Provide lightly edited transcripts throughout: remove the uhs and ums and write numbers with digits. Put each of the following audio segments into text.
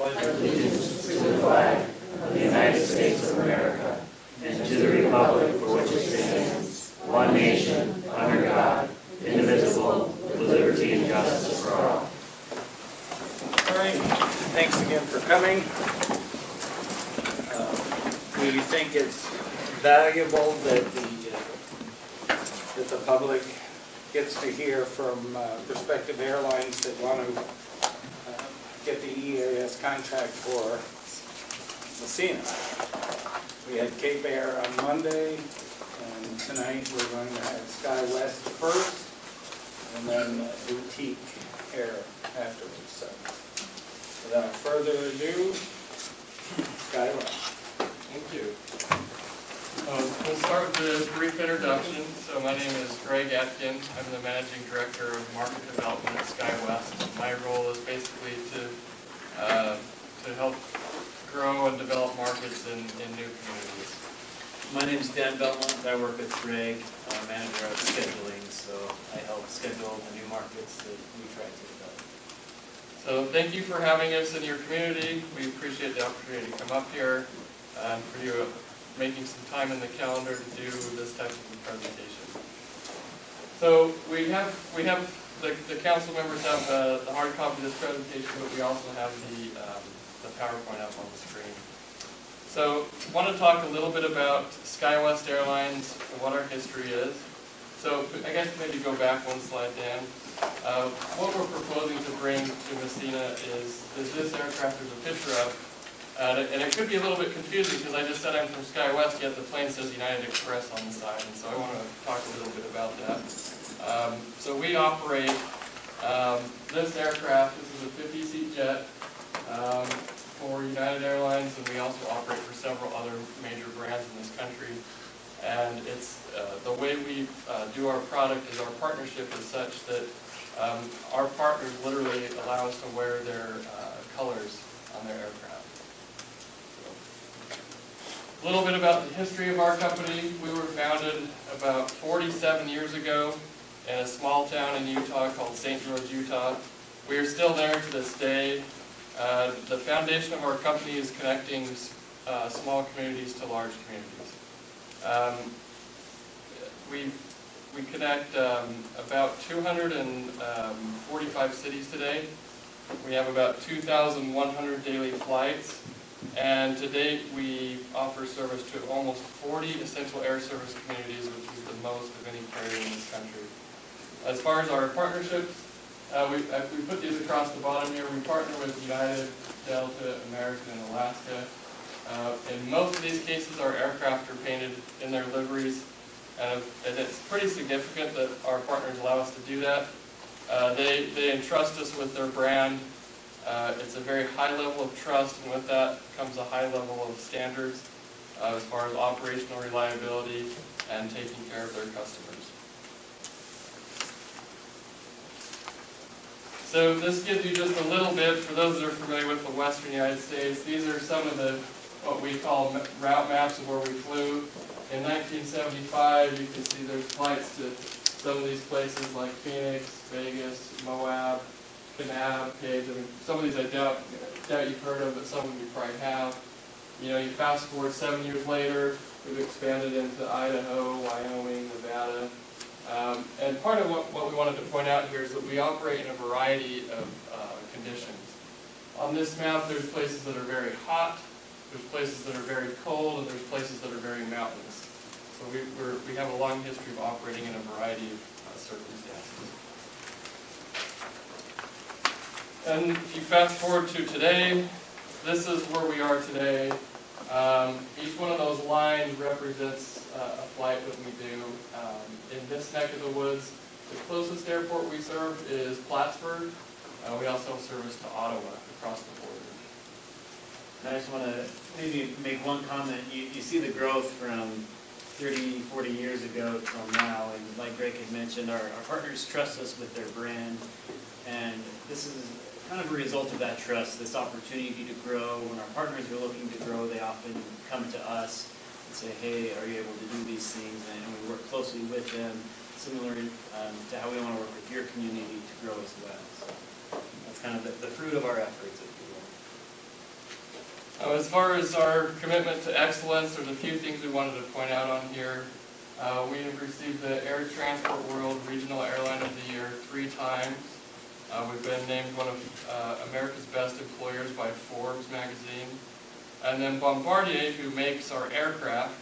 pledge allegiance to the flag of the United States of America and to the republic for which it stands, one nation, under God, indivisible, with liberty and justice for all. All right, thanks again for coming. We think it's valuable that the public gets to hear from prospective airlines that want to get the EAS contract for Massena. We had Cape Air on Monday, and tonight we're going to have SkyWest first, and then Boutique Air afterwards. So, without further ado, SkyWest. Thank you. We'll start with a brief introduction. So my name is Greg Atkin. I'm the Managing Director of Market Development at SkyWest. My role is basically to help grow and develop markets in new communities. My name is Dan Belmont. I work with Greg, manager of scheduling, so I help schedule the new markets that we try to develop. So thank you for having us in your community. We appreciate the opportunity to come up here and for you making some time in the calendar to do this type of a presentation. So we have the council members have the hard copy of this presentation, but we also have the PowerPoint up on the screen. So I want to talk a little bit about SkyWest Airlines and what our history is. So I guess maybe go back one slide, Dan. What we're proposing to bring to Massena is this aircraft there's a picture of. And it could be a little bit confusing because I just said I'm from SkyWest, yet the plane says United Express on the side, and so I want to talk a little bit about that. So we operate this aircraft. This is a 50-seat jet for United Airlines, and we also operate for several other major brands in this country. And it's the way we do our product is our partnership is such that our partners literally allow us to wear their colors on their aircraft. A little bit about the history of our company. We were founded about 47 years ago in a small town in Utah called St. George, Utah. We are still there to this day. The foundation of our company is connecting small communities to large communities. We connect about 245 cities today. We have about 2,100 daily flights. And to date, we offer service to almost 40 essential air service communities, which is the most of any carrier in this country. As far as our partnerships, we put these across the bottom here. We partner with United, Delta, American, and Alaska. In most of these cases, our aircraft are painted in their liveries, and it's pretty significant that our partners allow us to do that. They entrust us with their brand. It's a very high level of trust, and with that comes a high level of standards as far as operational reliability and taking care of their customers. So this gives you just a little bit, for those that are familiar with the Western United States, these are some of the what we call route maps of where we flew. In 1975, you can see there's flights to some of these places like Phoenix, Vegas, Moab, Kanab, Page. I mean, some of these I doubt you've heard of, but some of them you probably have. You know, you fast forward 7 years later, we've expanded into Idaho, Wyoming, Nevada. And part of what we wanted to point out here is that we operate in a variety of conditions. On this map, there's places that are very hot, there's places that are very cold, and there's places that are very mountainous. So we have a long history of operating in a variety of circumstances. And if you fast forward to today, this is where we are today. Each one of those lines represents a flight that we do. In this neck of the woods, the closest airport we serve is Plattsburgh. We also have service to Ottawa across the border. I just want to maybe make one comment. You see the growth from 30, 40 years ago till now, and like Greg had mentioned, our partners trust us with their brand, and this is kind of a result of that trust, this opportunity to grow. When our partners are looking to grow, they often come to us and say, hey, are you able to do these things? And we work closely with them, similar to how we want to work with your community to grow as well. So that's kind of the fruit of our efforts, if you will. As far as our commitment to excellence, there's a few things we wanted to point out on here. We have received the Air Transport World Regional Airline of the Year 3 times. We've been named one of America's Best Employers by Forbes magazine. And then Bombardier, who makes our aircraft,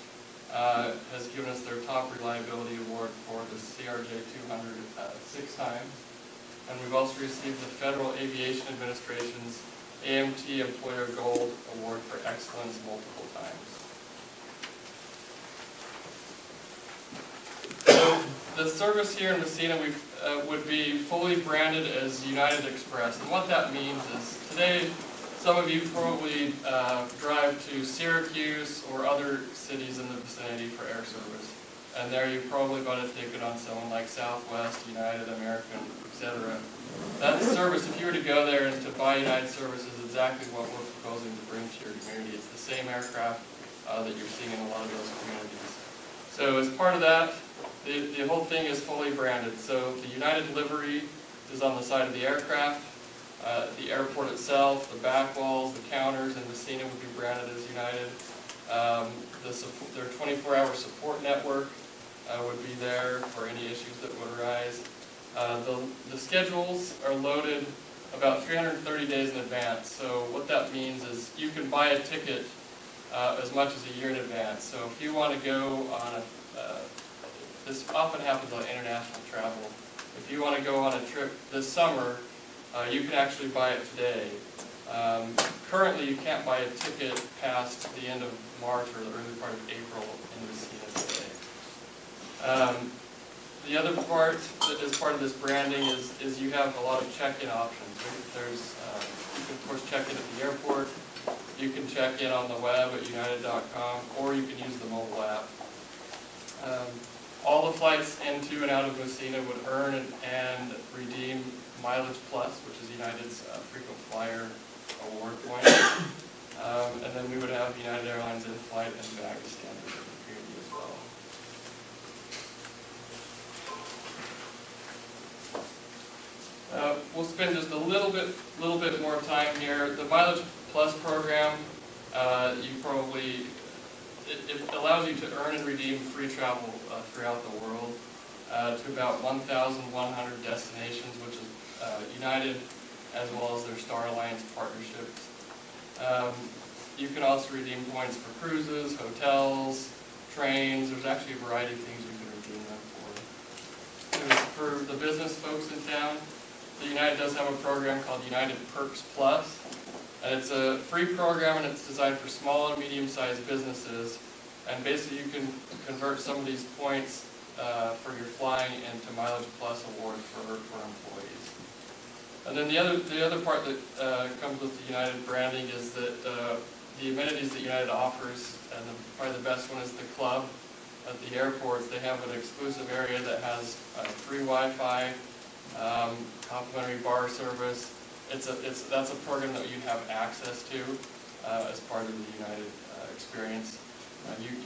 has given us their top reliability award for the CRJ-200 6 times. And we've also received the Federal Aviation Administration's AMT Employer Gold Award for excellence multiple times. So the service here in Massena would be fully branded as United Express. And what that means is today, some of you probably drive to Syracuse or other cities in the vicinity for air service. And there you probably bought a ticket on someone like Southwest, United, American, etc. That service, if you were to go there and to buy United service, is exactly what we're proposing to bring to your community. It's the same aircraft that you're seeing in a lot of those communities. So as part of that, the whole thing is fully branded. So the United livery is on the side of the aircraft. The airport itself, the back walls, the counters, and Massena would be branded as United. Their 24-hour support network would be there for any issues that would arise. The schedules are loaded about 330 days in advance. So what that means is you can buy a ticket as much as a year in advance. So if you want to go on this often happens on international travel. If you want to go on a trip this summer, you can actually buy it today. Currently, you can't buy a ticket past the end of March or the early part of April in Massena today. The other part that is part of this branding is you have a lot of check-in options. You can of course check in at the airport, you can check in on the web at united.com, or you can use the mobile app. All the flights into and out of Massena would earn and redeem Mileage Plus, which is United's frequent flyer award point. And then we would have United Airlines in-flight and baggage standards in the community as well. We'll spend just a little bit more time here. The Mileage Plus program, it allows you to earn and redeem free travel throughout the world to about 1,100 destinations, which is United as well as their Star Alliance partnerships. You can also redeem points for cruises, hotels, trains. There's actually a variety of things you can redeem them for. For the business folks in town, the United does have a program called United Perks Plus. And it's a free program, and it's designed for small and medium-sized businesses. And basically, you can convert some of these points for your flying into Mileage Plus award for employees. And then the other part that comes with the United branding is that the amenities that United offers, and probably the best one is the club at the airports. They have an exclusive area that has free Wi-Fi, complimentary bar service. That's a program that you have access to as part of the United experience.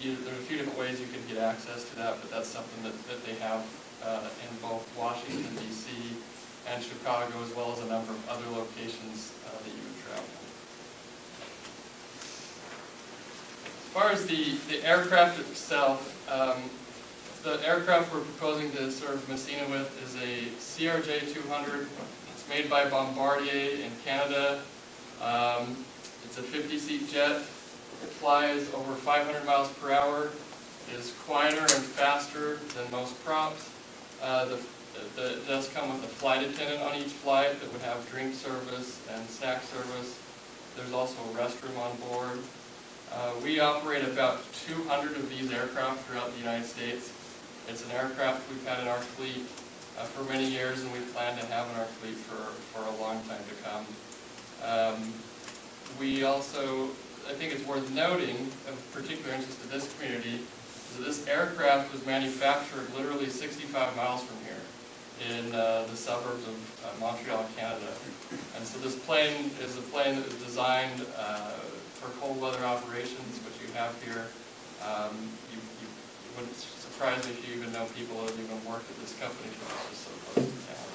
There are a few different ways you can get access to that, but that's something that they have in both Washington, D.C. and Chicago, as well as a number of other locations that you would travel. As far as the aircraft itself, the aircraft we're proposing to serve Massena with is a CRJ-200. It's made by Bombardier in Canada. It's a 50-seat jet. It flies over 500 miles per hour. It is quieter and faster than most props. It does come with a flight attendant on each flight that would have drink service and snack service. There's also a restroom on board. We operate about 200 of these aircraft throughout the United States. It's an aircraft we've had in our fleet for many years, and we plan to have in our fleet for a long time to come. We also, I think it's worth noting, of particular interest to this community, is that this aircraft was manufactured literally 65 miles from here in the suburbs of Montreal, Canada. And so this plane is a plane that was designed for cold weather operations, which you have here. You wouldn't surprise me if you even know people that have even worked at this company because it's just so close to town.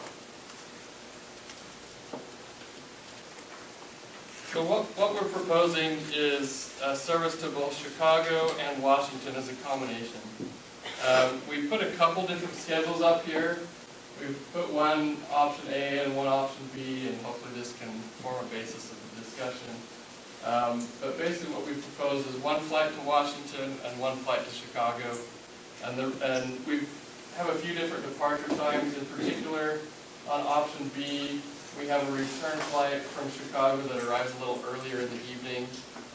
So what we're proposing is a service to both Chicago and Washington as a combination. We put a couple different schedules up here. We've put one option A and one option B, and hopefully this can form a basis of the discussion. But basically what we propose is one flight to Washington and one flight to Chicago. And we have a few different departure times. In particular, on option B, we have a return flight from Chicago that arrives a little earlier in the evening,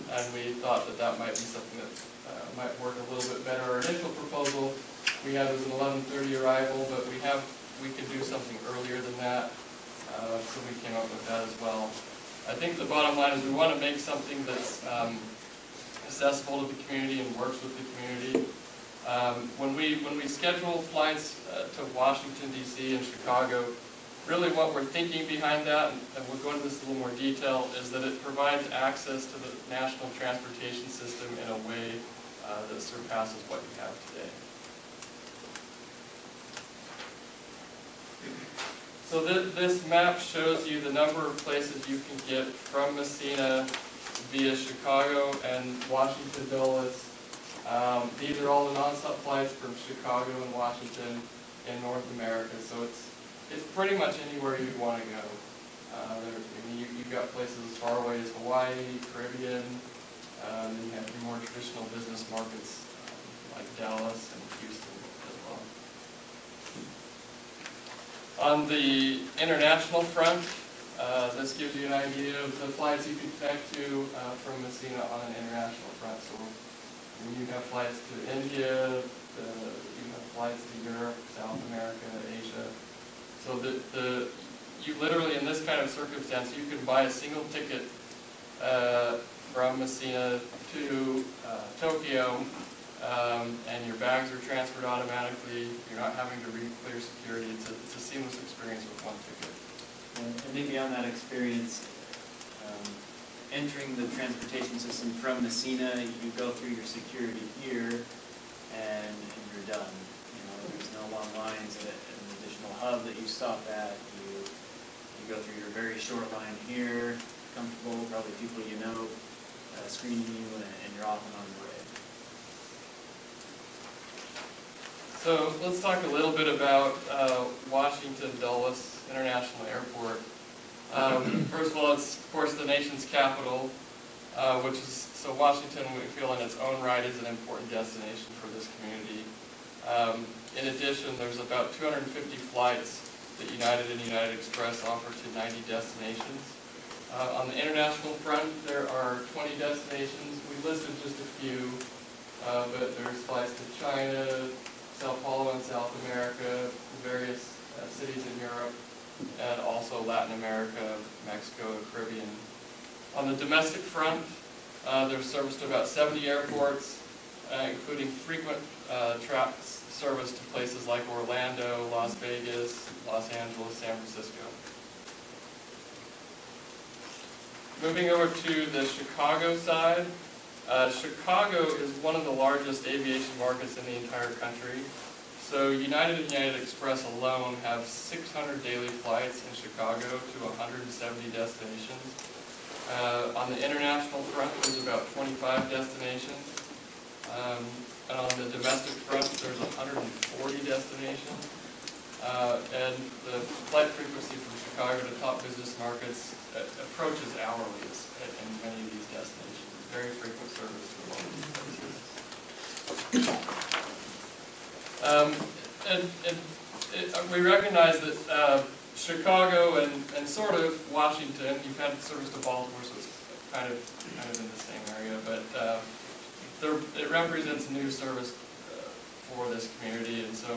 and we thought that that might be something that might work a little bit better. Our initial proposal we had was an 11:30 arrival, but we can do something earlier than that, so we came up with that as well. I think the bottom line is we want to make something that's accessible to the community and works with the community. When we schedule flights to Washington, D.C. and Chicago, really what we're thinking behind that, and we'll go into this in a little more detail, is that it provides access to the national transportation system in a way that surpasses what you have today. So this map shows you the number of places you can get from Massena via Chicago and Washington Dulles. These are all the nonstop flights from Chicago and Washington in North America. So it's pretty much anywhere you'd want to go. You've got places as far away as Hawaii, Caribbean, then you have your more traditional business markets like Dallas and Houston as well. On the international front, this gives you an idea of the flights you can connect to from Massena on an international front. So you have flights to India, you have flights to Europe, South America, Asia. So you literally, in this kind of circumstance, you can buy a single ticket from Massena to Tokyo, and your bags are transferred automatically. You're not having to re-clear security. It's a seamless experience with one ticket. And maybe on that experience, entering the transportation system from Massena, you go through your security here, and you're done. There's no long lines at an additional hub that you stop at. You go through your very short line here, comfortable, probably people you know, screening you, and you're off and on your way. So let's talk a little bit about Washington Dulles International Airport. First of all, it's of course the nation's capital, so Washington, we feel in its own right, is an important destination for this community. In addition, there's about 250 flights that United and United Express offer to 90 destinations. On the international front, there are 20 destinations. We listed just a few, but there's flights to China, Sao Paulo in South America, various cities in Europe, and also Latin America, Mexico, and Caribbean. On the domestic front, there's service to about 70 airports, including frequent service to places like Orlando, Las Vegas, Los Angeles, San Francisco. Moving over to the Chicago side, Chicago is one of the largest aviation markets in the entire country. So United and United Express alone have 600 daily flights in Chicago to 170 destinations. On the international front, there's about 25 destinations. And on the domestic front, there's 140 destinations. And the flight frequency from Chicago to top business markets approaches hourly in many of these destinations. Very frequent service to a lot of these places. We recognize that Chicago and sort of Washington, you've had service to Baltimore, so it's kind of in the same area, but it represents new service for this community, and so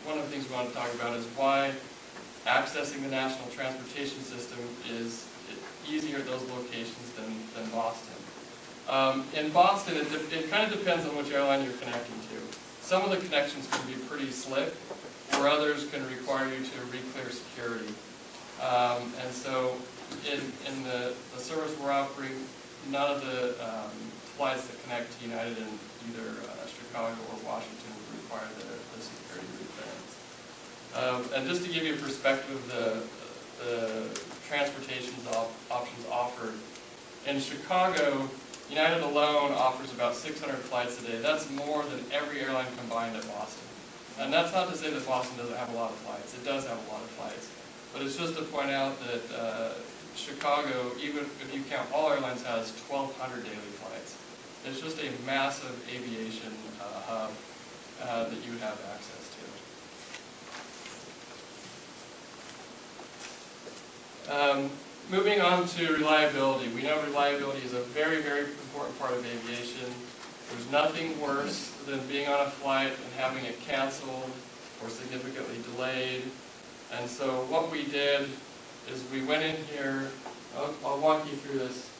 one of the things we want to talk about is why accessing the national transportation system is easier at those locations than Boston. In Boston, it kind of depends on which airline you're connecting to. Some of the connections can be pretty slick, or others can require you to re-clear security. And so in the service we're offering, none of the flights that connect to United in either Chicago or Washington would require the security re-clearance. And just to give you a perspective of the transportation options offered, In Chicago, United alone offers about 600 flights a day. That's more than every airline combined at Boston. And that's not to say that Boston doesn't have a lot of flights. It does have a lot of flights. But it's just to point out that Chicago, even if you count all airlines, has 1,200 daily flights. It's just a massive aviation hub that you have access to. Moving on to reliability. We know reliability is a very, very important part of aviation. There's nothing worse than being on a flight and having it canceled or significantly delayed. And so what we did is we went in here, I'll walk you through this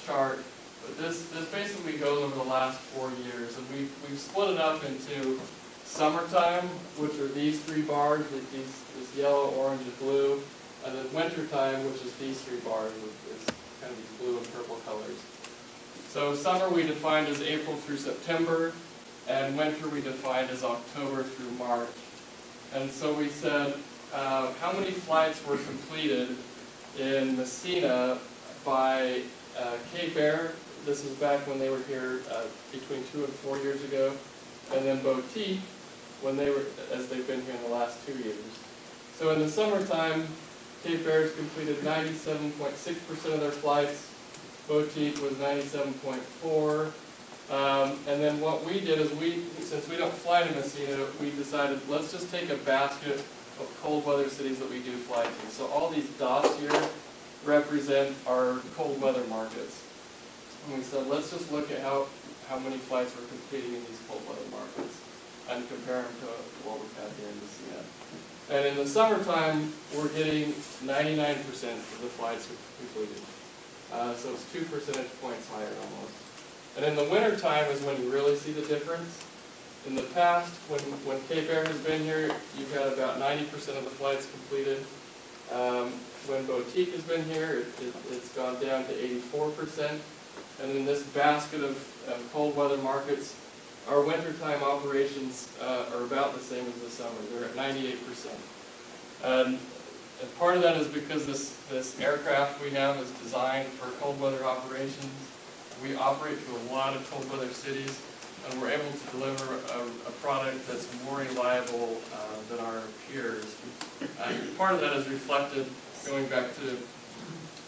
chart, but this basically goes over the last 4 years. And we've split it up into summertime, which are these 3 bars, this yellow, orange, and blue. And then wintertime, which is these 3 bars with this kind of these blue and purple colors. So summer we defined as April through September, and winter we defined as October through March. And so we said, how many flights were completed in Massena by Cape Air? This is back when they were here between 2 and 4 years ago. And then Boutique, when they were, as they've been here in the last 2 years. So in the summertime, Cape Air has completed 97.6% of their flights. Boutique was 97.4%. And then what we did is since we don't fly to Massena, we decided let's just take a basket of cold weather cities that we do fly to. So all these dots here represent our cold weather markets. And we said let's just look at how many flights we're completing in these cold weather markets and compare them to what we've had here in Massena. And in the summertime, we're getting 99% of the flights completed. So it's 2 percentage points higher almost. And in the wintertime is when you really see the difference. In the past, when Cape Air has been here, you've had about 90% of the flights completed. When Boutique has been here, it's gone down to 84%. And in this basket of cold weather markets, our wintertime operations are about the same as the summer. They're at 98%. And part of that is because this aircraft we have is designed for cold weather operations. We operate to a lot of cold weather cities, and we're able to deliver a product that's more reliable than our peers. And part of that is reflected, going back to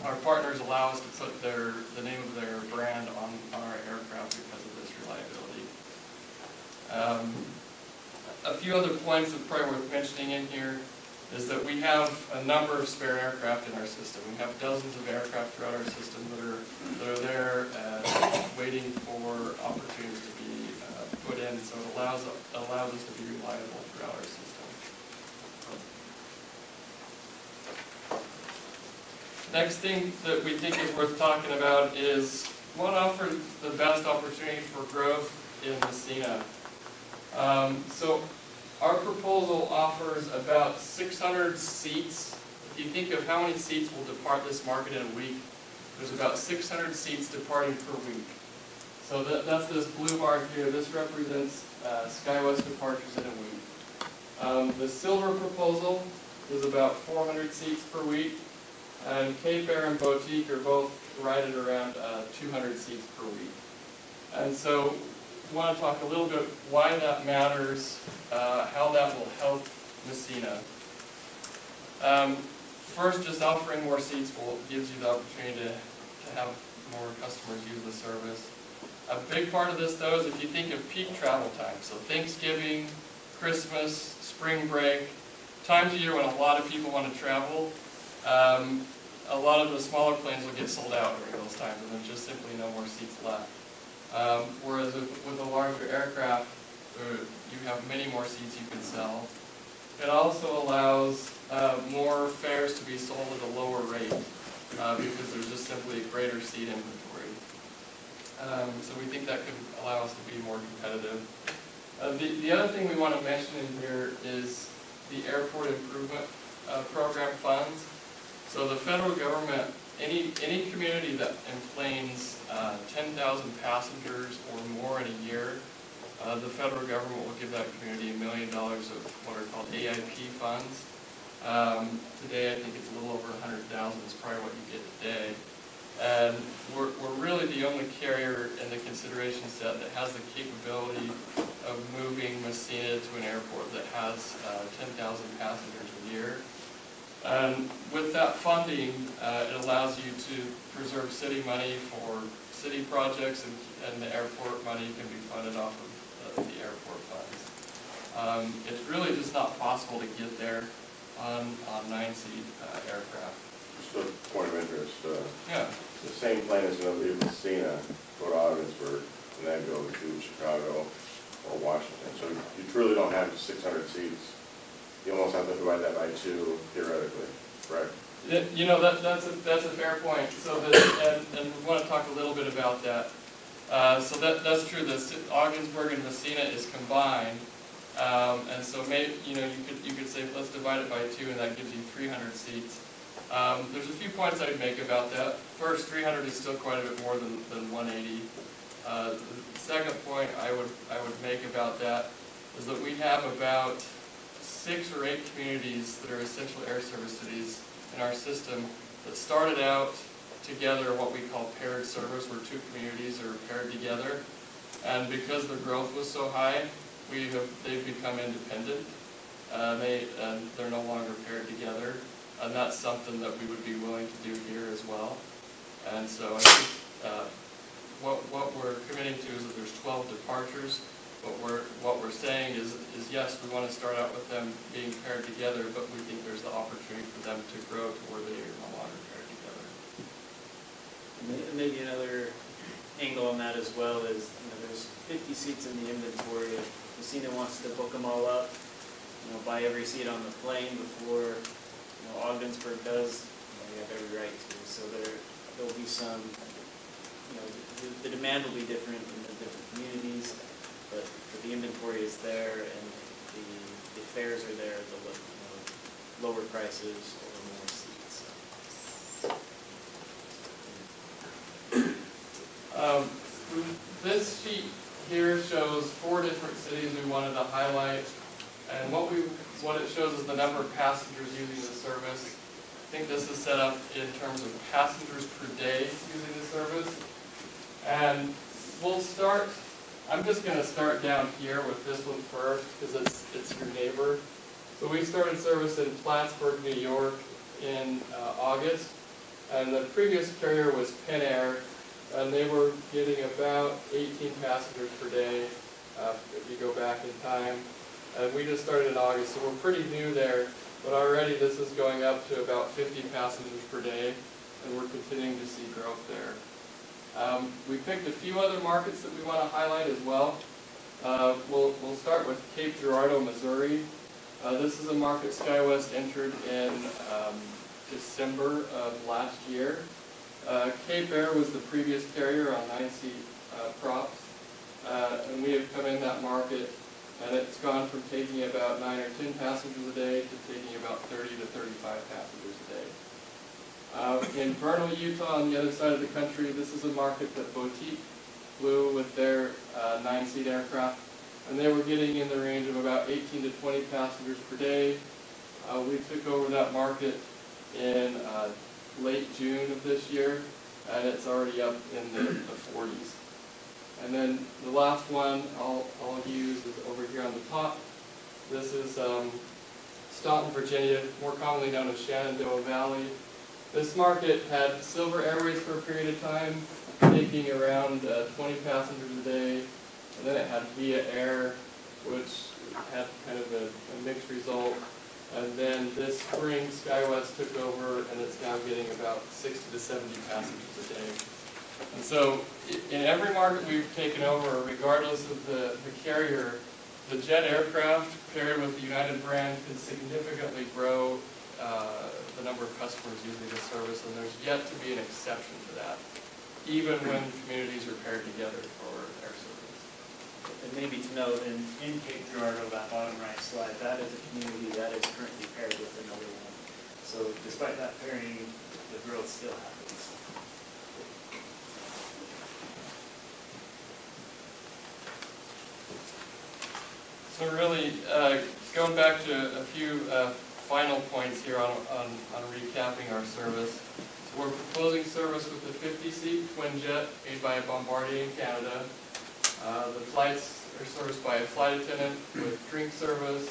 our partners allow us to put the name of their brand on our aircraft because of this reliability. A few other points that's probably worth mentioning in here is that we have a number of spare aircraft in our system. We have dozens of aircraft throughout our system that are there waiting for opportunities to be put in. So it allows us to be reliable throughout our system. Next thing that we think is worth talking about is what offers the best opportunity for growth in Massena. So our proposal offers about 600 seats. If you think of how many seats will depart this market in a week, there's about 600 seats departing per week. So that's this blue bar here. This represents SkyWest departures in a week. The silver proposal is about 400 seats per week. And Cape Air and Boutique are both right at around 200 seats per week. And so I want to talk a little bit why that matters, how that will help Massena. First, just offering more seats gives you the opportunity to have more customers use the service. A big part of this, though, is if you think of peak travel time, so Thanksgiving, Christmas, spring break, times of year when a lot of people want to travel, a lot of the smaller planes will get sold out during those times, and there's just simply no more seats left. Whereas with a larger aircraft, you have many more seats you can sell. It also allows more fares to be sold at a lower rate because there's just simply a greater seat inventory. So we think that could allow us to be more competitive. The other thing we want to mention in here is the Airport Improvement Program funds. So the federal government, any community that enplanes 10,000 passengers or more in a year, the federal government will give that community $1 million of what are called AIP funds. Today I think it's a little over 100,000 is probably what you get today. And we're really the only carrier in the consideration set that has the capability of moving Massena to an airport that has 10,000 passengers a year. And with that funding, it allows you to preserve city money for city projects, and the airport money can be funded off of the airport funds. It's really just not possible to get there on 9-seat aircraft. Just a point of interest, Yeah. the same plane is going to leave Massena, go to Ogdensburg, and then go to Chicago or Washington. So you truly don't have 600 seats. You almost have to divide that by 2 theoretically, correct? You know, that's a fair point. So and we want to talk a little bit about that. So that's true. The Ogdensburg and Massena is combined, and so maybe you could say let's divide it by 2, and that gives you 300 seats. There's a few points I'd make about that. First, 300 is still quite a bit more than 180. The second point I would make about that is that we have about 6 or 8 communities that are essential air service cities in our system that started out together what we call paired service, where 2 communities are paired together. And because the growth was so high, they've become independent. They're no longer paired together. And that's something that we would be willing to do here as well. And so I think what we're committing to is that there's 12 departures. What we're saying is yes, we want to start out with them being paired together, but we think there's the opportunity for them to grow to where they are no longer paired together. Maybe another angle on that as well is, there's 50 seats in the inventory. If Massena wants to book them all up, buy every seat on the plane before Ogdensburg does, you have every right to. So there'll be some, the demand will be different in the different communities. But the inventory is there, and the fares are there, the lower prices or more seats. This sheet here shows 4 different cities we wanted to highlight, and what it shows is the number of passengers using the service. I think this is set up in terms of passengers per day using the service, and we'll start. I'm just going to start down here with this one first because it's your neighbor. So we started service in Plattsburgh, New York in August, and the previous carrier was Penn Air, and they were getting about 18 passengers per day if you go back in time. And we just started in August, so we're pretty new there, but already this is going up to about 50 passengers per day, and we're continuing to see growth there. We picked a few other markets that we want to highlight as well. We'll start with Cape Girardeau, Missouri. This is a market SkyWest entered in December of last year. Cape Air was the previous carrier on 9-seat props, and we have come in that market, and it's gone from taking about 9 or 10 passengers a day to taking about 30 to 35 passengers a day. In Vernal, Utah, on the other side of the country, this is a market that Boutique flew with their 9-seat aircraft, and they were getting in the range of about 18 to 20 passengers per day. We took over that market in late June of this year, and it's already up in the 40s. And then the last one I'll use is over here on the top. This is Staunton, Virginia, more commonly known as Shenandoah Valley. This market had Silver Airways for a period of time, taking around 20 passengers a day, and then it had Via Air, which had kind of a mixed result. And then this spring, SkyWest took over, and it's now getting about 60 to 70 passengers a day. And so in every market we've taken over, regardless of the carrier, the jet aircraft paired with the United brand can significantly grow the number of customers using this service, and there's yet to be an exception to that, even when communities are paired together for air service. And maybe to note, in Cape Girardeau, that bottom right slide, that is a community that is currently paired with another one. So despite that pairing, the growth still happens. So really, going back to a few final points here on recapping our service. We're proposing service with the 50-seat twin jet made by Bombardier in Canada. The flights are serviced by a flight attendant with drink service.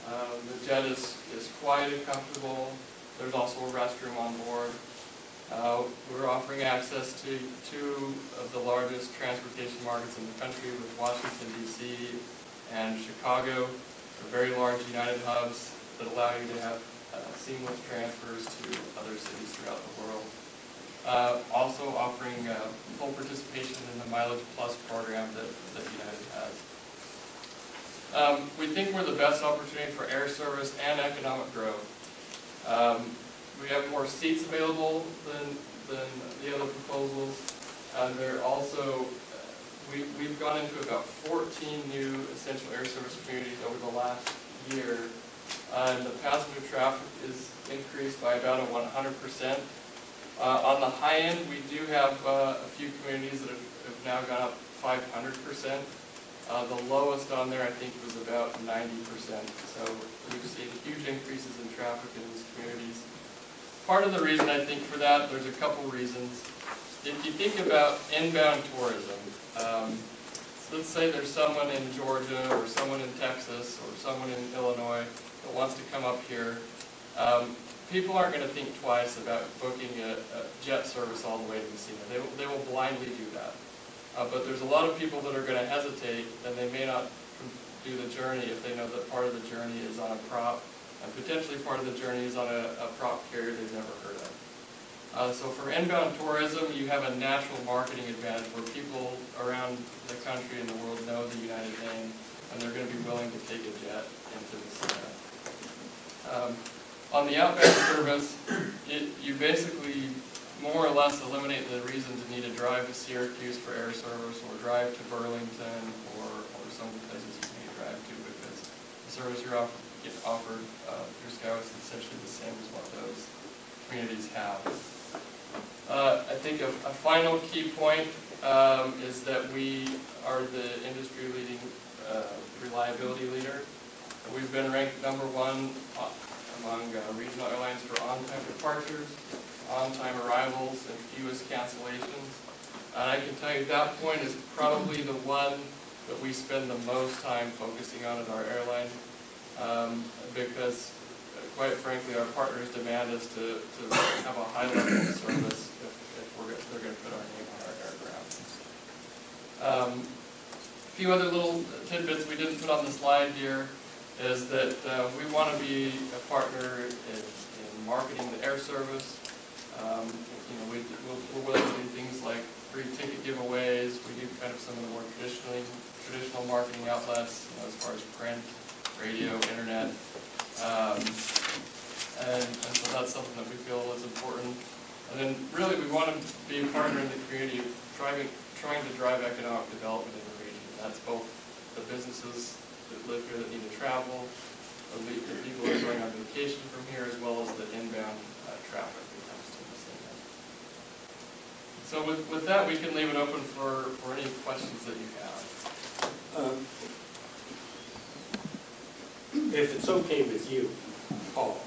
The jet is quiet and comfortable. There's also a restroom on board. We're offering access to two of the largest transportation markets in the country, with Washington, D.C. and Chicago. They're very large United hubs that allow you to have seamless transfers to other cities throughout the world. Also offering full participation in the Mileage Plus program that United has. We think we're the best opportunity for air service and economic growth. We have more seats available than the other proposals. They're also, we've gone into about 14 new essential air service communities over the last year. And the passenger traffic is increased by about 100%. On the high end, we do have a few communities that have now gone up 500%. The lowest on there, I think, was about 90%. So we've seen huge increases in traffic in these communities. Part of the reason, I think, for that, there's a couple reasons. If you think about inbound tourism, let's say there's someone in Georgia or someone in Texas or someone in Illinois that wants to come up here. People aren't going to think twice about booking a jet service all the way to Massena. They will blindly do that. But there's a lot of people that are going to hesitate, and they may not do the journey if they know that part of the journey is on a prop, and potentially part of the journey is on a prop carrier they've never heard of. So for inbound tourism, you have a natural marketing advantage where people around the country and the world know the United name, and they're going to be willing to take a jet into Massena. On the outbound service, you basically more or less eliminate the reason to need to drive to Syracuse for air service, or drive to Burlington, or some of the places you need to drive to, because the service you're offered through Skyway is essentially the same as what those communities have. I think a final key point is that we are the industry-leading reliability leader. We've been ranked #1 among regional airlines for on-time departures, on-time arrivals, and fewest cancellations. And I can tell you that point is probably the one that we spend the most time focusing on at our airline, because quite frankly, our partners demand us to have a high level of service if they're going to put our name on our aircraft. A few other little tidbits we didn't put on the slide here is that we want to be a partner in marketing the air service. We're willing to do things like free ticket giveaways. We do kind of some of the more traditional marketing outlets, as far as print, radio, internet. And so that's something that we feel is important. And then really we want to be a partner in the community, trying to drive economic development in the region. That's both the businesses that live here that need to travel, the people that are going on vacation from here, as well as the inbound traffic that comes to Massena. So with that, we can leave it open for any questions that you have. If it's okay with you, Paul,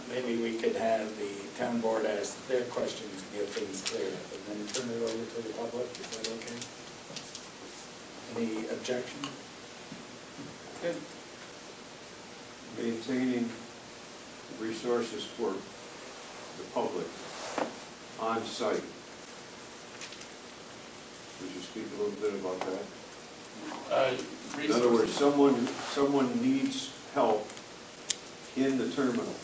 maybe we could have the town board ask their questions to get things cleared up, and then turn it over to the public. Is that okay? Any objection? Good. Maintaining resources for the public on site. Would you speak a little bit about that? In other words, someone needs help in the terminal.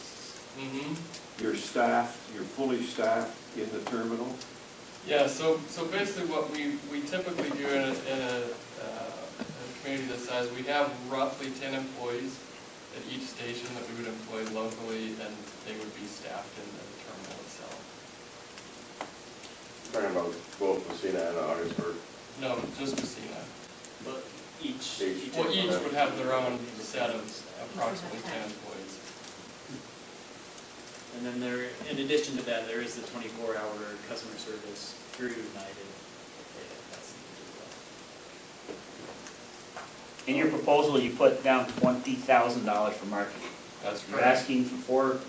Mm-hmm. You're fully staffed in the terminal? Yeah, so basically what we typically do in a community this size, we have roughly 10 employees at each station that we would employ locally, and they would be staffed in the terminal itself. Talking about both Massena and Augsburg. No, just Massena. But each Would have their own set of approximately 10 employees. And then in addition to that, there is the 24-hour customer service through United. In your proposal, you put down $20,000 for marketing. That's You're correct. asking for $4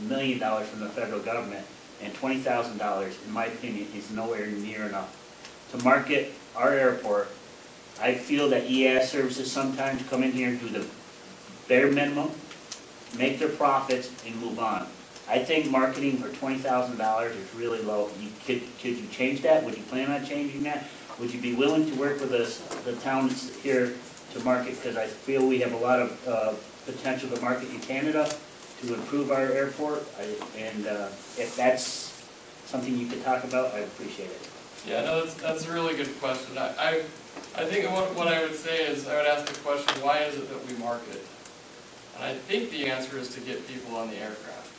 million from the federal government, and $20,000, in my opinion, is nowhere near enough. To market our airport, I feel that EAS services sometimes come in here and do the bare minimum, make their profits, and move on. I think marketing for $20,000 is really low. Could you change that? Would you plan on changing that? Would you be willing to work with us, the towns here, to market? Because I feel we have a lot of potential to market in Canada to improve our airport. And if that's something you could talk about, I'd appreciate it. Yeah, no, that's a really good question. I think what I would say is, I would ask the question, why is it that we market? And I think the answer is to get people on the aircraft.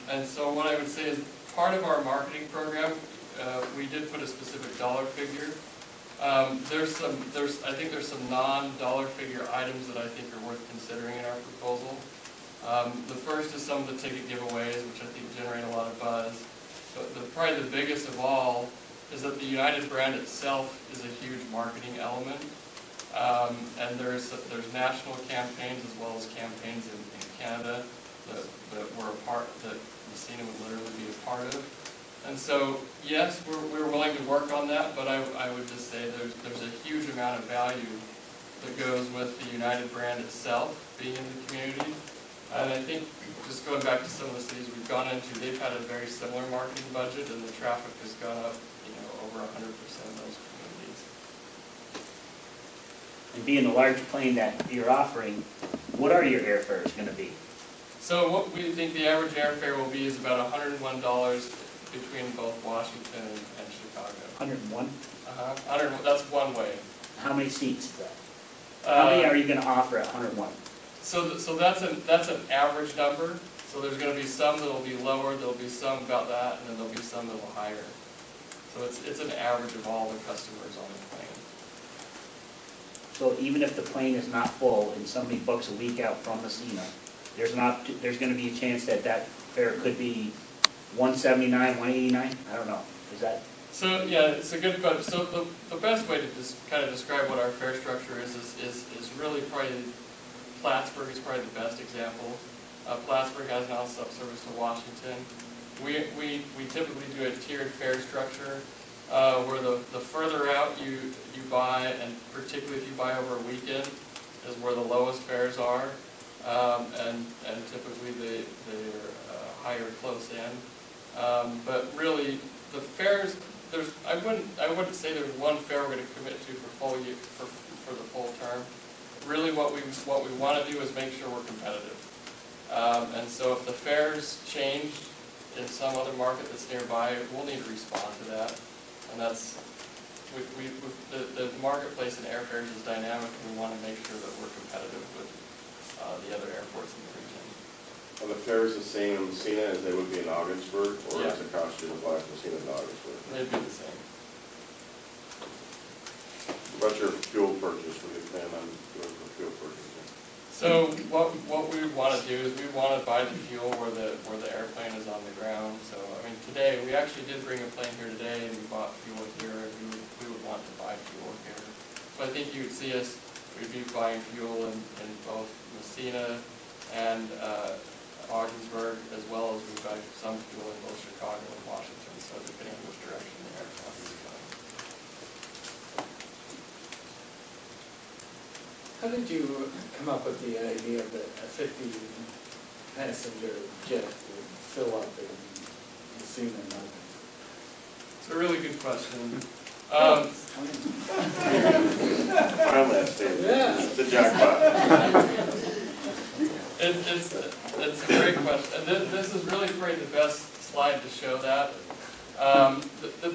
And so what I would say is, part of our marketing program, we did put a specific dollar figure. I think there's some non-dollar figure items that I think are worth considering in our proposal. The first is some of the ticket giveaways, which I think generate a lot of buzz. But probably the biggest of all is that the United brand itself is a huge marketing element. And there's national campaigns as well as campaigns in Canada that Massena would literally be a part of. And so, yes, we're willing to work on that, but I would just say there's a huge amount of value that goes with the United brand itself being in the community. And I think, just going back to some of the cities we've gone into, they've had a very similar marketing budget, and the traffic has gone up, over 100% in those communities. And being the large plane that you're offering, what are your airfares going to be? So what we think the average airfare will be is about $101 between both Washington and Chicago. 101? That's one way. How many seats is that? How many are you going to offer at 101? So that's an average number. So there's going to be some that will be lower, there'll be some about that, and then there'll be some that will higher. So it's an average of all the customers on the plane. So even if the plane is not full and somebody books a week out from Massena, there's going to be a chance that fare could be $179, $189? I don't know. Is that? So yeah, it's a good question. So the best way to just kind of describe what our fare structure is really probably Plattsburgh is probably the best example. Plattsburgh has non-stop service to Washington. We typically do a tiered fare structure where the further out you buy, and particularly if you buy over a weekend, is where the lowest fares are, and typically they're higher close in. But really, the fares, I wouldn't say there's one fare we're going to commit to for the full term. Really, what we want to do is make sure we're competitive. And so if the fares change in some other market that's nearby, we'll need to respond to that. And that's, the marketplace in airfares is dynamic, and we want to make sure that we're competitive with the other airports in the region. Are the fares the same in Massena as they would be in Augsburg, or Yeah. does it cost you to fly from Massena to Augsburg? They'd be the same. What about your fuel purchase? What do you plan on doing for fuel purchasing? So what we want to do is we want to buy the fuel where the airplane is on the ground. So I mean, today we actually did bring a plane here today, and we bought fuel here, and we would want to buy fuel here. So I think you would see us, we'd be buying fuel in both Massena and Augsburg, as well as we buy some fuel in both Chicago and Washington. So depending on which direction the aircraft is going. How did you come up with the idea that a 50-passenger jet would fill up in Massena? It's a really good question. Finally, Steve. Yeah. The jackpot. It's a great question. And this is really probably the best slide to show that.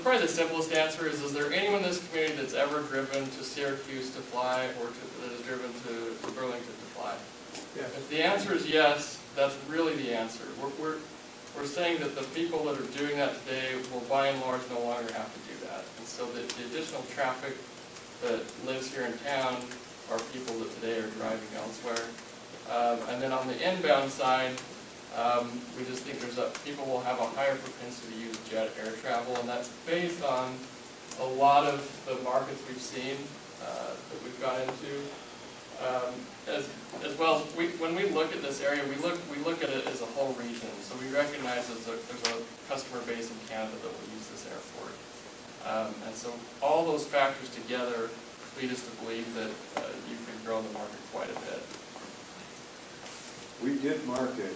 Probably the simplest answer is there anyone in this community that's ever driven to Syracuse to fly, or that has driven to Burlington to fly? Yeah. If the answer is yes, that's really the answer. We're saying that the people that are doing that today will by and large no longer have to do that. And so the additional traffic that lives here in town are people that today are driving elsewhere. And then on the inbound side, we just think people will have a higher propensity to use jet air travel, and that's based on a lot of the markets we've seen that we've got into. As well as when we look at this area, we look at it as a whole region. So we recognize there's customer base in Canada that will use this airport. And so all those factors together lead us to believe that you can grow the market quite a bit. We did market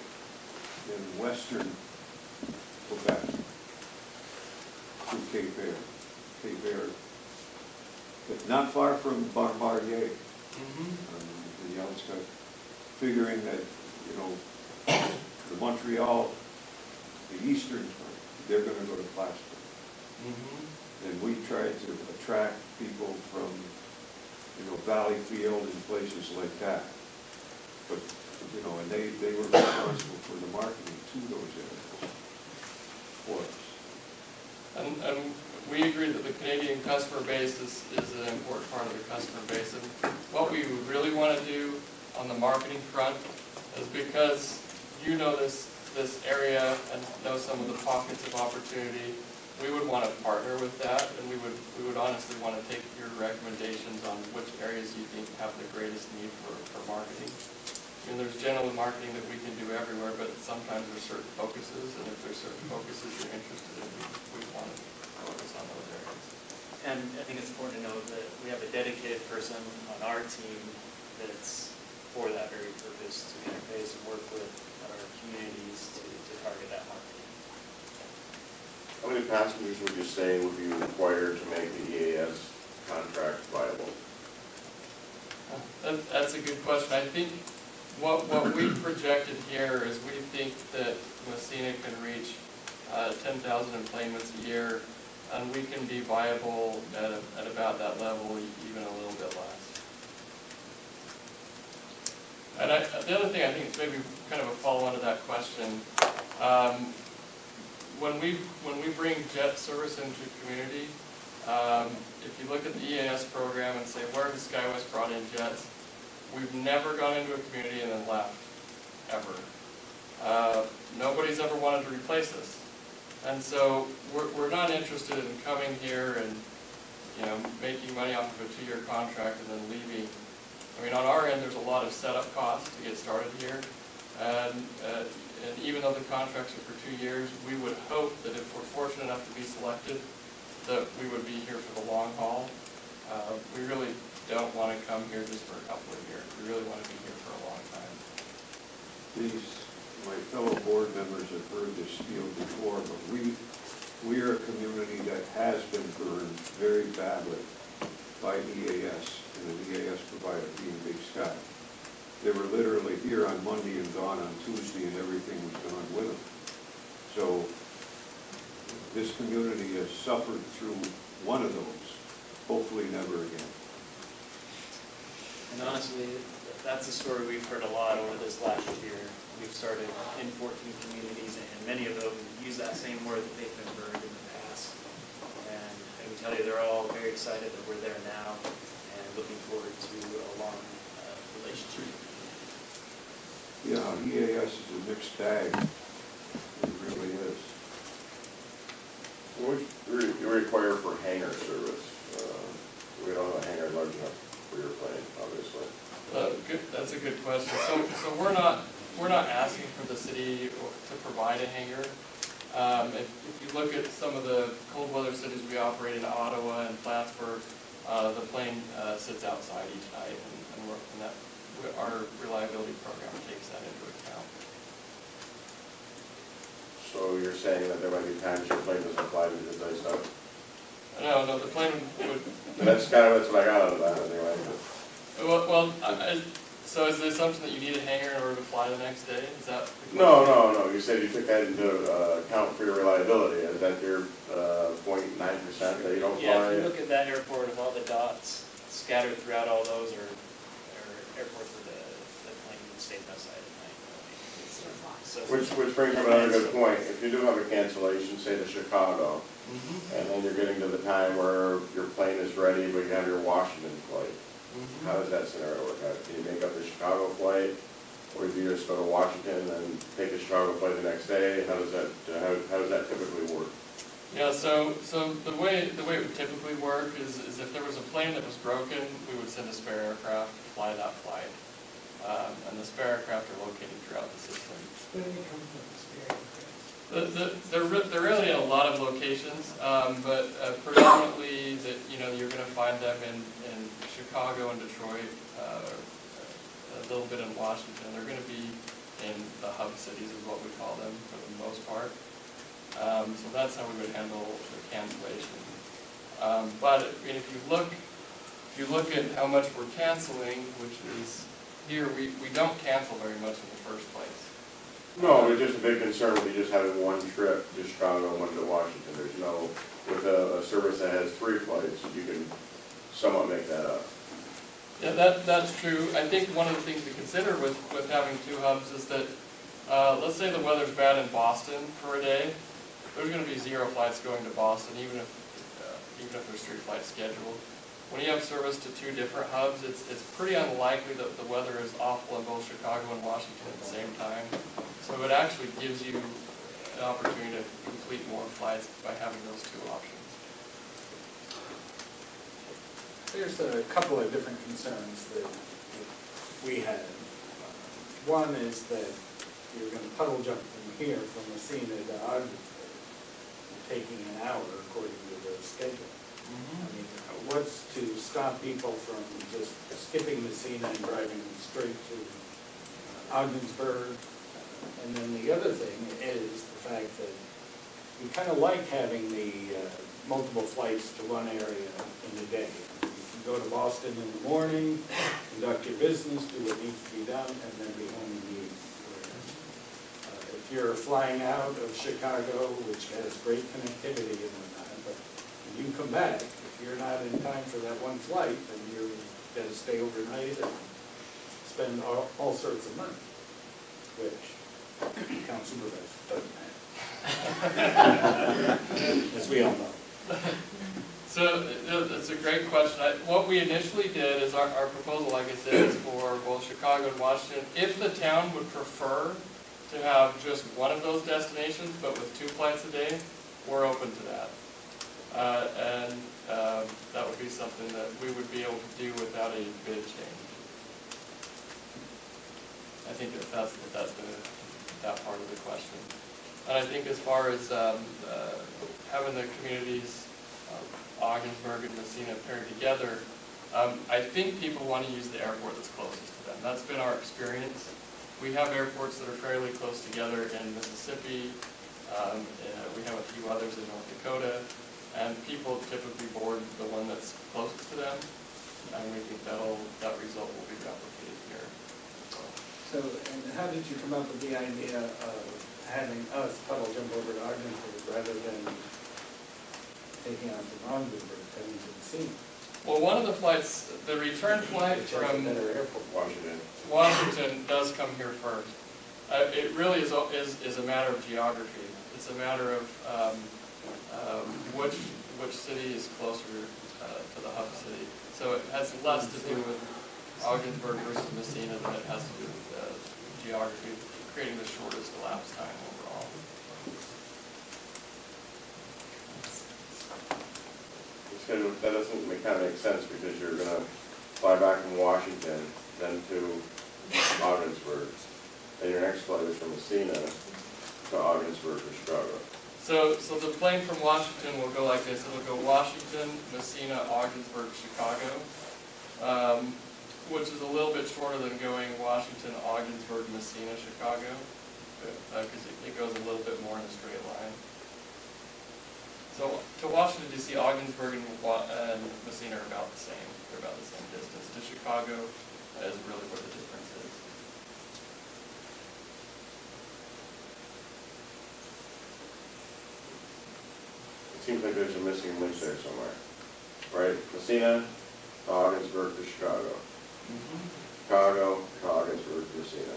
in western Quebec through Cape Air, but not far from Bombardier, the outskirts, figuring that, you know, the Montreal, the eastern part, they're going to go to Plattsburgh. And we tried to attract people from, you know, Valleyfield and places like that. But, you know, and they were responsible for the marketing to those areas for us. And we agree that the Canadian customer base is an important part of the customer base. And what we really want to do on the marketing front is, because you know this area and know some of the pockets of opportunity, we would want to partner with that, and we would honestly want to take your recommendations on which areas you think have the greatest need for marketing. I mean, there's general marketing that we can do everywhere, but sometimes there's certain focuses, and if there's certain focuses you're interested in, we want to focus on those areas. And I think it's important to note that we have a dedicated person on our team that's for that very purpose, to interface and work with our communities to target that marketing. How many passengers would you say would be required to make the EAS contract viable? That's a good question. I think what we've projected here is we think that Massena can reach 10,000 enplanements a year, and we can be viable at about that level, even a little bit less. And the other thing I think is maybe kind of a follow-on to that question. When we bring jet service into the community, if you look at the EAS program and say, where has SkyWest brought in jets, we've never gone into a community and then left, ever. Nobody's ever wanted to replace us. And so we're not interested in coming here and, you know, making money off of a 2-year contract and then leaving. I mean, on our end, there's a lot of setup costs to get started here. And even though the contracts are for 2 years, we would hope that if we're fortunate enough to be selected, that we would be here for the long haul. We really don't want to come here just for a couple of years. We really want to be here for a long time. My fellow board members have heard this spiel before, but we are a community that has been burned very badly by EAS, and the EAS provider being Big Sky. They were literally here on Monday and gone on Tuesday, and everything was gone with them. So this community has suffered through one of those, hopefully never again. And honestly, that's a story we've heard a lot over this last year. We've started in 14 communities, and many of them use that same word, that they've been burned in the past. And I can tell you they're all very excited that we're there now and looking forward to a long relationship. Yeah, EAS is a mixed bag. It really is. What would you require for hangar service? We don't have a hangar large enough for your plane, obviously. That's a good question. So we're not asking for the city to provide a hangar. If you look at some of the cold weather cities we operate in, Ottawa and Plattsburgh, the plane sits outside each night, and our reliability program takes that into account. So you're saying that there might be times your plane doesn't fly because it's iced out? No, the plane would. That's what I got out of that anyway. So is the assumption that you need a hangar in order to fly the next day? Is that? No. You said you took that into account for your reliability. Is that your 0.9% that you don't fly? Yeah, if you look at that airport with all the dots scattered throughout all those are airports where the plane stays outside at night. So, Which brings up another good point. If you do have a cancellation, say to Chicago, and then you're getting to the time where your plane is ready, but you have your Washington flight, how does that scenario work out? Can you make up the Chicago flight, or do you just go to Washington and take the Chicago flight the next day? How does that typically work? Yeah, so the way it would typically work is if there was a plane that was broken, we would send a spare aircraft to fly that flight. And the spare aircraft are located throughout the system. Where do they come from, the spare aircraft? They're really in a lot of locations, but predominantly that you're going to find them in Chicago and Detroit, a little bit in Washington. They're going to be in the hub cities, is what we call them for the most part. So that's how we would handle the cancellation. But I mean, if you look at how much we're canceling, which is here, we don't cancel very much in the first place. No, it's just a big concern with you just having one trip to Chicago and one to Washington. There's no, with a service that has 3 flights, you can somewhat make that up. Yeah, that's true. I think one of the things to consider with having 2 hubs is that, let's say the weather's bad in Boston for a day, there's going to be 0 flights going to Boston, even if there's 3 flights scheduled. When you have service to 2 different hubs, it's pretty unlikely that the weather is awful in both Chicago and Washington at the same time. So it actually gives you an opportunity to complete more flights by having those 2 options. There's a couple of different concerns that we had. One is that you're going to puddle jump from here, from Massena to Ogdensburg, taking an hour according to the schedule. I mean, what's to stop people from just skipping Massena and driving straight to Ogdensburg? And then the other thing is the fact that you kind of like having the multiple flights to one area in a day. You can go to Boston in the morning, conduct your business, do what needs to be done, and then be home in the evening. If you're flying out of Chicago, which has great connectivity and whatnot, but when you come back, if you're not in time for that one flight, then you're going to stay overnight and spend all sorts of money, which town supervisor doesn't have. As we all know. So that's a great question. What we initially did is our proposal, like I said, is for both Chicago and Washington. If the town would prefer to have just one of those destinations, but with 2 flights a day, we're open to that. And that would be something that we would be able to do without a bid change. I think that's that part of the question. And I think as far as having the communities, Ogdensburg and Massena paired together, I think people want to use the airport that's closest to them. That's been our experience. We have airports that are fairly close together in Mississippi. We have a few others in North Dakota. And people typically board the one that's closest to them. And we think that result will be replicated here. So, and how did you come up with the idea of having us puddle jump over to Ogdensburg rather than taking on from Ogdensburg, coming to Massena? Well, one of the flights, the return flight from Washington does come here first. It really is a matter of geography. It's a matter of which city is closer to the hub city. So it has less to do with Ogdensburg versus Massena than it has to do with geography, creating the shortest elapsed time overall. That doesn't kind of make sense because you're going to fly back from Washington, then to Ogdensburg, and your next flight is from Massena to Ogdensburg to Chicago. So the plane from Washington will go like this. It'll go Washington, Massena, Ogdensburg, Chicago, which is a little bit shorter than going Washington, Ogdensburg, Massena, Chicago, because it goes a little bit more in a straight line. So to Washington, D.C., Ogdensburg and Massena are about the same. They're about the same distance. To Chicago is really where the difference is. It seems like there's a missing link there somewhere, right? Massena to Ogdensburg to Chicago. Chicago to Ogdensburg to Massena.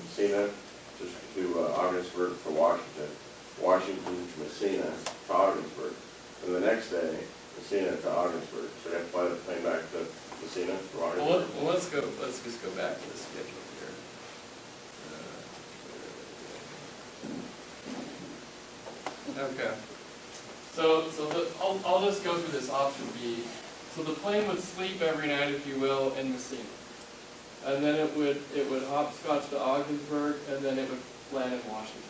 Massena to Ogdensburg to Washington. Washington to Massena to Ogdensburg. And the next day, Massena to Ogdensburg. So you have to fly the plane back to Massena to Ogdensburg. Well, let's just go back to the schedule here. Okay. So I'll just go through this option B. So the plane would sleep every night, if you will, in Massena. And then it would hopscotch to Ogdensburg, and then it would land in Washington.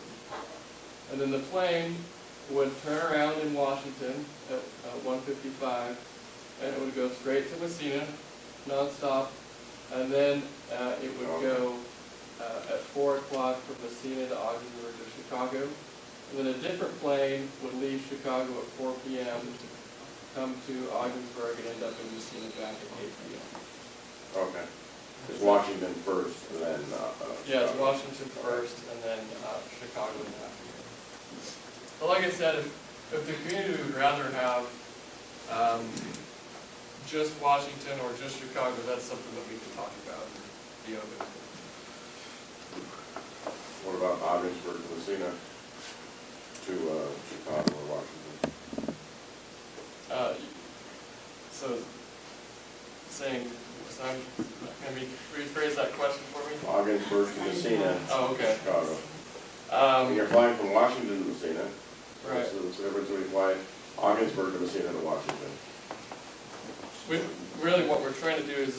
And then the plane would turn around in Washington at 1:55, and it would go straight to Massena, nonstop, and then it would go at 4 o'clock from Massena to Ogdensburg to Chicago. And then a different plane would leave Chicago at 4 p.m., come to Ogdensburg, and end up in Massena back at 8 p.m. Okay. It's Washington first, and then, Yeah, it's Chicago. Washington first, and then Chicago after. But like I said, if the community would rather have just Washington or just Chicago, that's something that we could talk about and be open to. What about Ogdensburg to Massena to Chicago or Washington? So, can you rephrase that question for me? Ogdensburg to Massena Oh, to okay. Chicago. When you're flying from Washington to Massena, Right. so the difference when you fly Ogdensburg to Massena to Washington. Really what we're trying to do is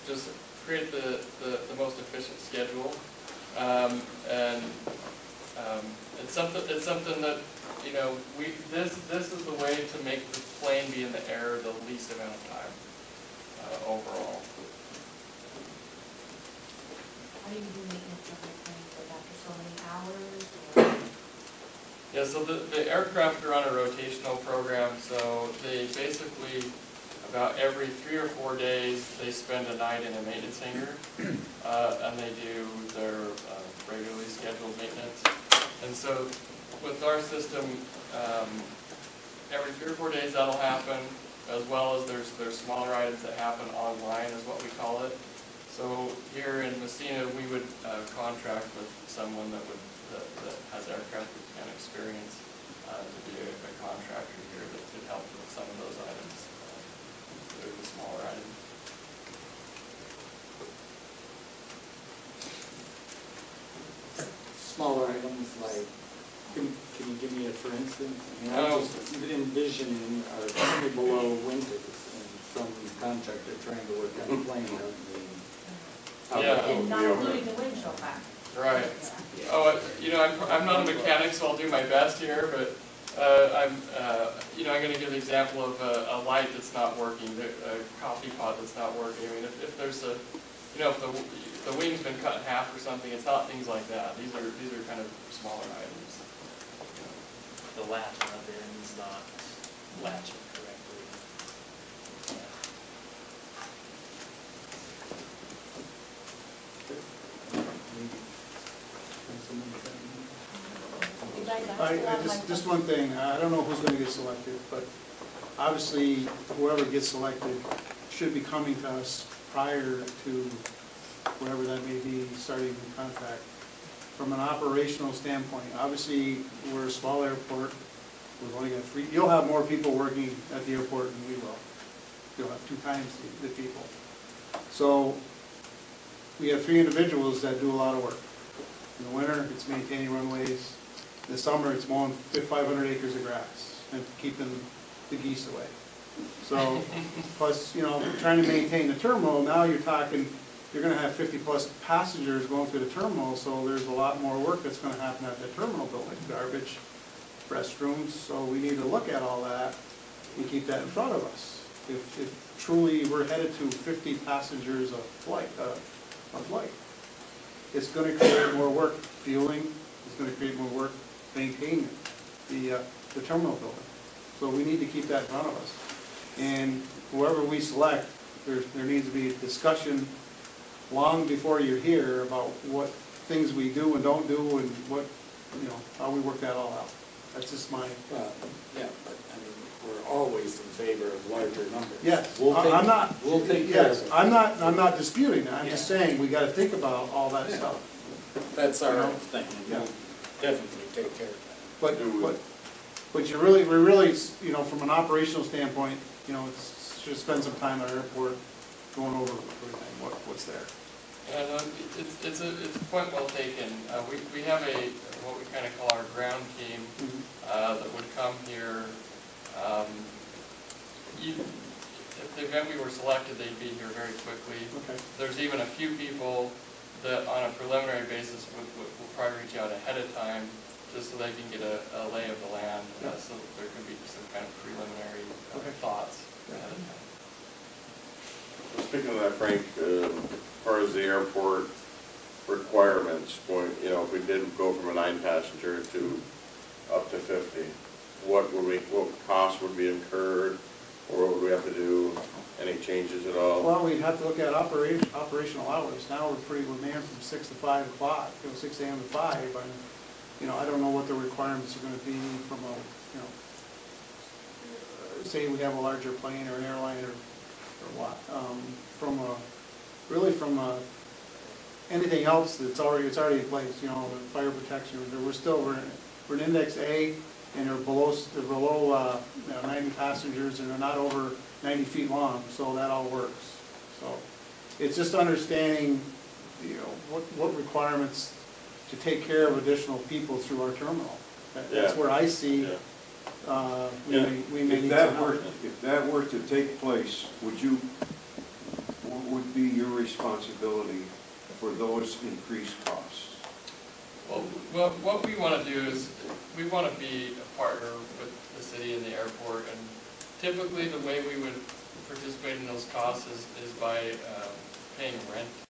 just create the most efficient schedule. And it's something that, you know, this is the way to make the plane be in the air the least amount of time overall. How do you do maintenance of the plane, like after so many hours? Or? Yeah, so the aircraft are on a rotational program, so they basically, about every 3 or 4 days, they spend a night in a maintenance hangar, and they do their regularly scheduled maintenance. And so with our system, every 3 or 4 days that'll happen, as well as there's smaller items that happen online, is what we call it. So here in Massena, we would contract with someone that has aircraft and experience to be a contractor here that could help with some of those items. They're the smaller items. Smaller items like, can you give me a for instance? I mean, I'm just envisioning a company below winters and some contractor trying to work on a plane out in Yeah. And not including the windshield factor. Right. Yeah. Oh, you know, I'm not a mechanic, so I'll do my best here, but I'm going to give an example of a light that's not working, a coffee pot that's not working. I mean, if there's a, you know, if the wing's been cut in half or something, it's not things like that. These are kind of smaller items. The latch on the end is not latching correctly. You guys asked a lot of my Just one thing, I don't know who's gonna get selected, but obviously whoever gets selected should be coming to us prior to whatever that may be, starting the contract. From an operational standpoint, obviously, we're a small airport, we've only got 3, you'll have more people working at the airport than we will. You'll have 2 times the people. So, we have 3 individuals that do a lot of work. In the winter, it's maintaining runways. In the summer, it's mowing 500 acres of grass and keeping the geese away. So, plus, you know, trying to maintain the terminal, now you're talking, you're gonna have 50-plus passengers going through the terminal, so there's a lot more work that's gonna happen at the terminal building, garbage, restrooms, so we need to look at all that and keep that in front of us. If truly we're headed to 50 passengers a flight, it's gonna create more work fueling, it's gonna create more work maintaining the terminal building. So we need to keep that in front of us. And whoever we select, there needs to be a discussion long before you're here about what things we do and don't do and what, you know, how we work that all out. That's just my. Yeah, but I mean, we're always in favor of larger numbers. Yes, We'll take- I'm not. We'll take care Yes, of it. I'm not disputing that. I'm just saying we got to think about all that Yeah. stuff. That's our You know? thing, and Yeah. we'll definitely take care of that. But we're really, you know, from an operational standpoint, you know, should spend some time at our airport going over everything, what's there. And it's a point well taken. We have what we kind of call our ground team that would come here. If the event we were selected, they'd be here very quickly. Okay. There's even a few people that on a preliminary basis will probably reach out ahead of time to just so they can get a lay of the land, Yeah. so that there can be some kind of preliminary Okay. thoughts Yeah. ahead of time. Speaking of that, Frank, as far as the airport requirements, going, you know, if we did go from a 9-passenger to up to 50, what cost would be incurred, or what would we have to do, any changes at all? Well, we'd have to look at operational hours. Now we're manned from 6 to 5 o'clock, 6 AM to 5. And, you know, I don't know what the requirements are gonna be from a, you know, say we have a larger plane or an airline or what. From anything else it's already in place, you know, the fire protection, we're an index A, and they're below 90 passengers, and they're not over 90 feet long, so that all works. So it's just understanding, you know, what requirements to take care of additional people through our terminal. That's Yeah. where I see, Yeah. we may If need that some were, help. if that were to take place, what would be your responsibility for those increased costs? Well, what we want to do is, we want to be a partner with the city and the airport, and typically the way we would participate in those costs is by paying rent